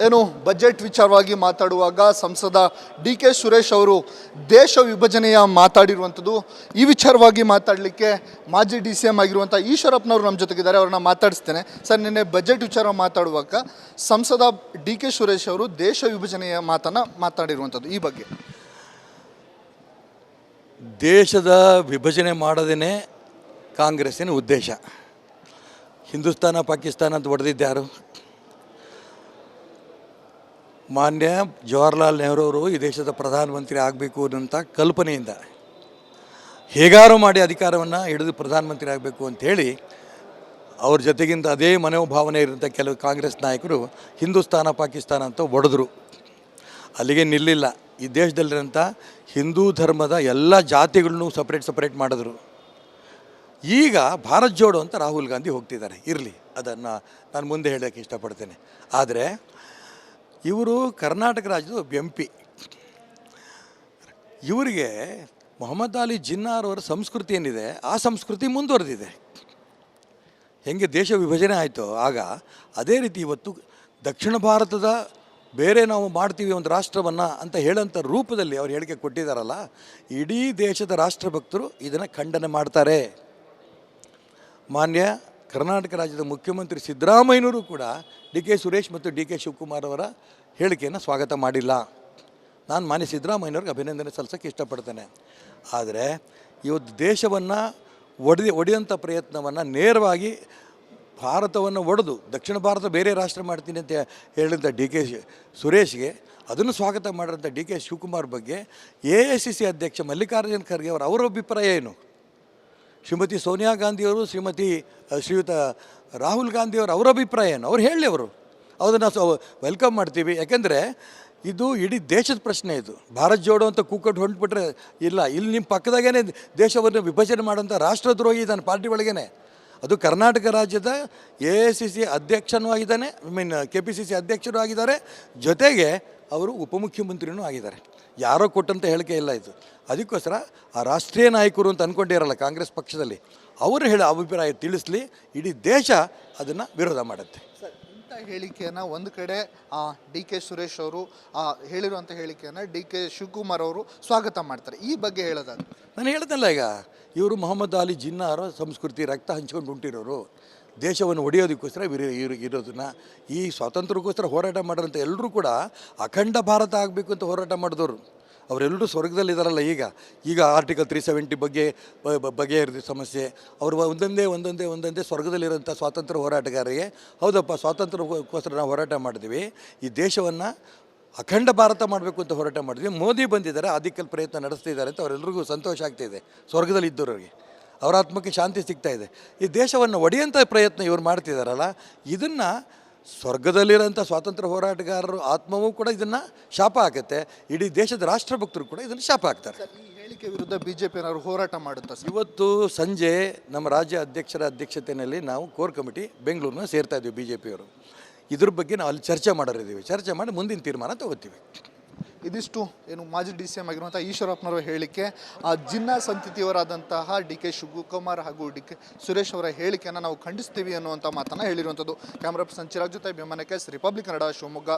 ಏನು ಬಜೆಟ್ ವಿಚಾರವಾಗಿ ಮಾತಾಡುವಾಗ ಸಂಸದ ಡಿ ಕೆ ಸುರೇಶ್ ಅವರು ದೇಶ ವಿಭಜನೆಯ ಮಾತಾಡಿರುವಂಥದ್ದು. ಈ ವಿಚಾರವಾಗಿ ಮಾತಾಡಲಿಕ್ಕೆ ಮಾಜಿ ಡಿ ಸಿ ಎಂ ಆಗಿರುವಂಥ ಈಶ್ವರಪ್ಪನವರು ನಮ್ಮ ಜೊತೆಗಿದ್ದಾರೆ, ಅವ್ರನ್ನ ಮಾತಾಡಿಸ್ತೇನೆ. ಸರ್, ನಿನ್ನೆ ಬಜೆಟ್ ವಿಚಾರ ಮಾತಾಡುವಾಗ ಸಂಸದ ಡಿ ಕೆ ಸುರೇಶ್ ಅವರು ದೇಶ ವಿಭಜನೆಯ ಮಾತನ್ನು ಮಾತಾಡಿರುವಂಥದ್ದು, ಈ ಬಗ್ಗೆ. ದೇಶದ ವಿಭಜನೆ ಮಾಡೋದೇ ಕಾಂಗ್ರೆಸ್ಸಿನ ಉದ್ದೇಶ. ಹಿಂದೂಸ್ತಾನ ಪಾಕಿಸ್ತಾನ ಅಂತ ಹೊಡೆದಿದ್ದಾರು ಮಾನ್ಯ ಜವಾಹರ್ಲಾಲ್ ನೆಹರು ಅವರು ಈ ದೇಶದ ಪ್ರಧಾನಮಂತ್ರಿ ಆಗಬೇಕು ಅನ್ನೋಂಥ ಕಲ್ಪನೆಯಿಂದ ಹೇಗಾರು ಮಾಡಿ ಅಧಿಕಾರವನ್ನು ಹಿಡಿದು ಪ್ರಧಾನಮಂತ್ರಿ ಆಗಬೇಕು ಅಂಥೇಳಿ ಅವ್ರ ಜೊತೆಗಿಂತ ಅದೇ ಮನೋಭಾವನೆ ಇರೋಂಥ ಕೆಲವು ಕಾಂಗ್ರೆಸ್ ನಾಯಕರು ಹಿಂದೂಸ್ತಾನ ಪಾಕಿಸ್ತಾನ ಅಂತ ಹೊಡೆದ್ರು. ಅಲ್ಲಿಗೆ ನಿಲ್ಲಿಲ್ಲ. ಈ ದೇಶದಲ್ಲಿರೋಂಥ ಹಿಂದೂ ಧರ್ಮದ ಎಲ್ಲ ಜಾತಿಗಳನ್ನೂ ಸಪ್ರೇಟ್ ಮಾಡಿದ್ರು. ಈಗ ಭಾರತ್ ಜೋಡೋ ಅಂತ ರಾಹುಲ್ ಗಾಂಧಿ ಹೋಗ್ತಿದ್ದಾರೆ. ಇರಲಿ, ಅದನ್ನು ನಾನು ಮುಂದೆ ಹೇಳೋಕ್ಕೆ ಇಷ್ಟಪಡ್ತೇನೆ. ಆದರೆ ಇವರು ಕರ್ನಾಟಕ ರಾಜ್ಯದ MP. ಇವರಿಗೆ ಮೊಹಮ್ಮದ್ ಅಲಿ ಜಿನ್ನಾರ್ ಅವರ ಸಂಸ್ಕೃತಿ ಏನಿದೆ ಆ ಸಂಸ್ಕೃತಿ ಮುಂದುವರೆದಿದೆ. ಹೆಂಗೆ ದೇಶ ವಿಭಜನೆ ಆಯಿತು ಆಗ, ಅದೇ ರೀತಿ ಇವತ್ತು ದಕ್ಷಿಣ ಭಾರತದ ಬೇರೆ ನಾವು ಮಾಡ್ತೀವಿ ಒಂದು ರಾಷ್ಟ್ರವನ್ನು ಅಂತ ಹೇಳೋಂಥ ರೂಪದಲ್ಲಿ ಅವ್ರು ಹೇಳಿಕೆ ಕೊಟ್ಟಿದ್ದಾರಲ್ಲ, ಇಡೀ ದೇಶದ ರಾಷ್ಟ್ರಭಕ್ತರು ಇದನ್ನು ಖಂಡನೆ ಮಾಡ್ತಾರೆ. ಮಾನ್ಯ ಕರ್ನಾಟಕ ರಾಜ್ಯದ ಮುಖ್ಯಮಂತ್ರಿ ಸಿದ್ದರಾಮಯ್ಯನವರು ಕೂಡ ಡಿ ಕೆ ಸುರೇಶ್ ಮತ್ತು ಡಿ ಕೆ ಶಿವಕುಮಾರ್ ಅವರ ಹೇಳಿಕೆಯನ್ನು ಸ್ವಾಗತ ಮಾಡಿಲ್ಲ. ನಾನು ಮಾನ್ಯ ಸಿದ್ದರಾಮಯ್ಯನವ್ರಿಗೆ ಅಭಿನಂದನೆ ಸಲ್ಲಿಸೋಕ್ಕೆ ಇಷ್ಟಪಡ್ತೇನೆ. ಆದರೆ ಇವತ್ತು ದೇಶವನ್ನು ಒಡೆಯುವಂಥ ಪ್ರಯತ್ನವನ್ನು ನೇರವಾಗಿ ಭಾರತವನ್ನು ಒಡೆದು ದಕ್ಷಿಣ ಭಾರತ ಬೇರೆ ರಾಷ್ಟ್ರ ಮಾಡ್ತೀನಿ ಅಂತ ಹೇಳಿದಂಥ ಡಿ ಕೆ ಸುರೇಶ್ಗೆ ಅದನ್ನು ಸ್ವಾಗತ ಮಾಡಿರೋಂಥ ಡಿ ಕೆ ಶಿವಕುಮಾರ್ ಬಗ್ಗೆ AICC ಅಧ್ಯಕ್ಷ ಮಲ್ಲಿಕಾರ್ಜುನ ಖರ್ಗೆ ಅವರ ಅಭಿಪ್ರಾಯ ಏನು? ಶ್ರೀಮತಿ ಸೋನಿಯಾ ಗಾಂಧಿಯವರು, ಶ್ರೀಯುತ ರಾಹುಲ್ ಗಾಂಧಿಯವರು ಅವರ ಅಭಿಪ್ರಾಯ ಏನು? ಅವ್ರು ಹೇಳಿ, ಅವರು ಅದನ್ನು ವೆಲ್ಕಮ್ ಮಾಡ್ತೀವಿ. ಯಾಕೆಂದರೆ ಇದು ಇಡೀ ದೇಶದ ಪ್ರಶ್ನೆ. ಇದು ಭಾರತ್ ಜೋಡೋ ಅಂತ ಕೂಕಟ್ಟು ಹೊಂಟ್ಬಿಟ್ರೆ ಇಲ್ಲ, ಇಲ್ಲಿ ನಿಮ್ಮ ಪಕ್ಕದಾಗೇ ದೇಶವನ್ನು ವಿಭಜನೆ ಮಾಡೋಂಥ ರಾಷ್ಟ್ರದ್ರೋಹಿ ಇದ್ದಾನೆ ಪಾರ್ಟಿ ಒಳಗೇ. ಅದು ಕರ್ನಾಟಕ ರಾಜ್ಯದ AICC ಅಧ್ಯಕ್ಷನೂ ಆಗಿದ್ದಾನೆ, KPCC ಅಧ್ಯಕ್ಷರೂ ಆಗಿದ್ದಾರೆ, ಜೊತೆಗೆ ಅವರು ಉಪಮುಖ್ಯಮಂತ್ರಿನೂ ಆಗಿದ್ದಾರೆ. ಯಾರೋ ಕೊಟ್ಟಂತ ಹೇಳಿಕೆ ಇಲ್ಲ ಇದು. ಅದಕ್ಕೋಸ್ಕರ ಆ ರಾಷ್ಟ್ರೀಯ ನಾಯಕರು ಅಂತ ಅಂದ್ಕೊಂಡಿರಲ್ಲ ಕಾಂಗ್ರೆಸ್ ಪಕ್ಷದಲ್ಲಿ, ಅವರು ಹೇಳೋ ಅಭಿಪ್ರಾಯ ತಿಳಿಸ್ಲಿ, ಇಡೀ ದೇಶ ಅದನ್ನು ವಿರೋಧ ಮಾಡುತ್ತೆ. ಇಂಥ ಹೇಳಿಕೆಯನ್ನು ಒಂದು ಕಡೆ ಡಿ ಕೆ ಸುರೇಶ್ ಅವರು ಹೇಳಿರುವಂಥ ಹೇಳಿಕೆಯನ್ನು ಡಿ ಕೆ ಶಿವಕುಮಾರ್ ಅವರು ಸ್ವಾಗತ ಮಾಡ್ತಾರೆ. ಈ ಬಗ್ಗೆ ಹೇಳೋದಾದ್ರೆ ನಾನು ಹೇಳ್ದಲ್ಲ, ಈಗ ಇವರು ಮೊಹಮ್ಮದ್ ಅಲಿ ಜಿನ್ನಾರ ಸಂಸ್ಕೃತಿ ರಕ್ತ ಹಂಚ್ಕೊಂಡು ಉಂಟಿರೋರು, ದೇಶವನ್ನು ಒಡೆಯೋದಕ್ಕೋಸ್ಕರ ಇರೋದನ್ನು, ಈ ಸ್ವಾತಂತ್ರ್ಯಕ್ಕೋಸ್ಕರ ಹೋರಾಟ ಮಾಡೋಂಥ ಎಲ್ಲರೂ ಕೂಡ ಅಖಂಡ ಭಾರತ ಆಗಬೇಕು ಅಂತ ಹೋರಾಟ ಮಾಡಿದವರು. ಅವರೆಲ್ಲರೂ ಸ್ವರ್ಗದಲ್ಲಿದ್ದಾರಲ್ಲ. ಈಗ ಆರ್ಟಿಕಲ್ 370 ಬಗೆಹರಿದ ಸಮಸ್ಯೆ, ಅವರು ಒಂದೊಂದೇ ಸ್ವರ್ಗದಲ್ಲಿರೋಂಥ ಸ್ವಾತಂತ್ರ್ಯ ಹೋರಾಟಗಾರರಿಗೆ, ಹೌದಪ್ಪ ಸ್ವಾತಂತ್ರ್ಯಕ್ಕೋಸ್ಕರ ನಾವು ಹೋರಾಟ ಮಾಡಿದ್ವಿ, ಈ ದೇಶವನ್ನು ಅಖಂಡ ಭಾರತ ಮಾಡಬೇಕು ಅಂತ ಹೋರಾಟ ಮಾಡಿದ್ವಿ, ಮೋದಿ ಬಂದಿದ್ದಾರೆ ಆದಿಕ್ಕಲ್ ಪ್ರಯತ್ನ ನಡೆಸ್ತಿದ್ದಾರೆ ಅಂತ ಅವರೆಲ್ಲರಿಗೂ ಸಂತೋಷ ಆಗ್ತಾಯಿದೆ. ಸ್ವರ್ಗದಲ್ಲಿ ಇದ್ದವರಿಗೆ ಅವರ ಆತ್ಮಕ್ಕೆ ಶಾಂತಿ ಸಿಗ್ತಾ ಇದೆ. ಈ ದೇಶವನ್ನು ಒಡೆಯೋಂಥ ಪ್ರಯತ್ನ ಇವರು ಮಾಡ್ತಿದ್ದಾರಲ್ಲ, ಇದನ್ನು ಸ್ವರ್ಗದಲ್ಲಿರೋಂಥ ಸ್ವಾತಂತ್ರ್ಯ ಹೋರಾಟಗಾರರು ಆತ್ಮವೂ ಕೂಡ ಇದನ್ನು ಶಾಪ ಹಾಕುತ್ತೆ, ಇಡೀ ದೇಶದ ರಾಷ್ಟ್ರಭಕ್ತರು ಕೂಡ ಇದನ್ನು ಶಾಪ ಹಾಕ್ತಾರೆ. ಈ ಹೇಳಿಕೆ ವಿರುದ್ಧ BJP ಹೋರಾಟ ಮಾಡುತ್ತಾ? ಇವತ್ತು ಸಂಜೆ ನಮ್ಮ ರಾಜ್ಯ ಅಧ್ಯಕ್ಷರ ಅಧ್ಯಕ್ಷತೆಯಲ್ಲಿ ನಾವು ಕೋರ್ ಕಮಿಟಿ ಬೆಂಗಳೂರನ್ನ ಸೇರ್ತಾ ಇದ್ದೀವಿ. BJPಯವರು ಇದ್ರ ಬಗ್ಗೆ ನಾವು ಅಲ್ಲಿ ಚರ್ಚೆ ಮಾಡೋರಿದ್ದೀವಿ. ಚರ್ಚೆ ಮಾಡಿ ಮುಂದಿನ ತೀರ್ಮಾನ ತಗೋತೀವಿ. ಇದಿಷ್ಟು ಏನು ಮಾಜಿ ಡಿ ಸಿ ಎಂ ಆಗಿರುವಂಥ ಈಶ್ವರಪ್ಪನವರ ಹೇಳಿಕೆ. ಜಿನ್ನಾ ಸಂತತಿಯವರಾದಂತಹ ಡಿ ಕೆ ಶಿವಕುಮಾರ್ ಹಾಗೂ ಡಿ ಕೆ ಸುರೇಶ್ ಅವರ ಹೇಳಿಕೆಯನ್ನು ನಾವು ಖಂಡಿಸ್ತೀವಿ ಅನ್ನುವಂಥ ಮಾತನ್ನು ಹೇಳಿರುವಂಥದ್ದು. ಕ್ಯಾಮ್ರಾ ಪರ್ಸನ್ ಚಿರಾಗ್ ಜೊತೆ ಭೀಮನಕೇಶ್, ರಿಪಬ್ಲಿಕ್ ಕನ್ನಡ, ಶಿವಮೊಗ್ಗ.